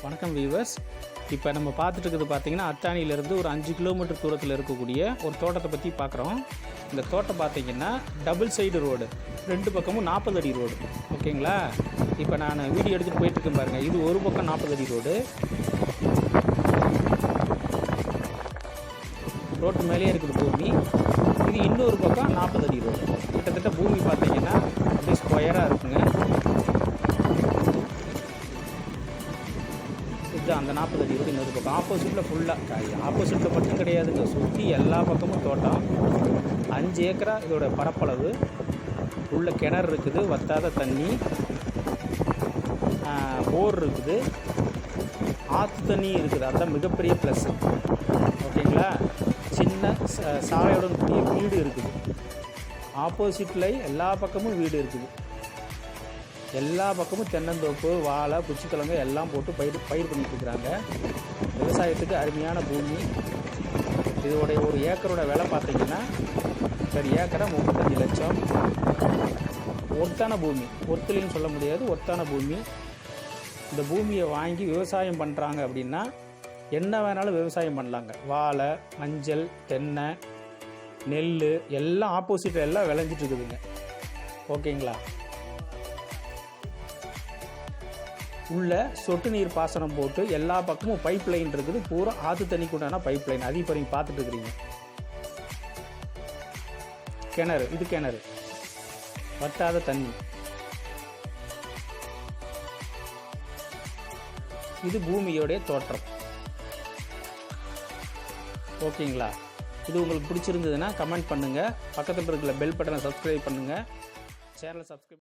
வணக்கம் வீவர்ஸ். இப்போ நம்ம பார்த்துட்டு இருக்கிறது பார்த்திங்கன்னா அத்தானியிலேருந்து ஒரு 5 கிலோமீட்டர் தூரத்தில் இருக்கக்கூடிய ஒரு தோட்டத்தை பற்றி பார்க்குறோம். இந்த தோட்டம் பார்த்திங்கன்னா டபுள் சைடு ரோடு, 2 பக்கமும் 40 அடி ரோடு. ஓகேங்களா? இப்போ நான் வீடியோ எடுத்துகிட்டு போயிட்டுருக்கேன் பாருங்கள். இது ஒரு பக்கம் 40 அடி ரோடு, ரோட்டு மேலேயே இருக்குது பூமி. இது இன்னொரு பக்கம் 40 அடி ரோடு. கிட்டத்தட்ட பூமி பார்த்திங்கன்னா அப்படியே ஸ்கொயராக இருக்குங்க. இதுதான் அந்த 40 அடி ரோடு. இன்னொரு பக்கம் ஆப்போசிட்டில் ஃபுல்லாக, ஆப்போசிட்டில் மட்டும் கிடையாதுங்க, சுற்றி எல்லா பக்கமும் தோட்டம். 5 ஏக்கரா இதோட பரப்பளவு. உள்ள கிணறு இருக்குது, வத்தாத தண்ணி, போர் இருக்குது, ஆற்று தண்ணி இருக்குது. அதுதான் மிகப்பெரிய ப்ளஸ். ஓகேங்களா? சின்ன சாலையுடன் கூடிய வீடு இருக்குது. ஆப்போசிட்டில் எல்லா பக்கமும் வீடு இருக்குது. எல்லா பக்கமும் தென்னந்தோப்பு, வாழை, குச்சிக்கிழங்கு எல்லாம் போட்டு பயிர் பண்ணிட்டுருக்குறாங்க. விவசாயத்துக்கு அருமையான பூமி. இதோடைய ஒரு ஏக்கரோட விலை பார்த்திங்கன்னா சரி ஏக்கரா 35 லட்சம். ஒர்த்தான பூமி, ஒர்த்துலையும் சொல்ல முடியாது, ஒர்த்தான பூமி. இந்த பூமியை வாங்கி விவசாயம் பண்ணுறாங்க அப்படின்னா என்ன வேணாலும் விவசாயம் பண்ணலாங்க. வாழை, மஞ்சள், தென்னை, நெல் எல்லாம் ஆப்போசிட்டில் எல்லாம் விளைஞ்சிட்டு இருக்குதுங்க. ஓகேங்களா? உள்ள சொட்டு நீர் பாசனம் போட்டு எல்லா பக்கமும் பைப் லைன் இருக்குது. பூரா ஆற்று தண்ணிக்கு உண்டான பைப் லைன். அது இப்போ நீங்கள் பார்த்துட்டு இருக்கிறீங்க. கிணறு, இது கிணறு, வட்டாத தண்ணி. இது பூமியோடைய தோற்றம். ஓகேங்களா? இது உங்களுக்கு பிடிச்சிருந்ததுன்னா கமெண்ட் பண்ணுங்கள். பக்கத்தில் இருக்கிற பெல் பட்டனை சப்ஸ்கிரைப் பண்ணுங்கள். சேனலை சப்ஸ்கிரைப்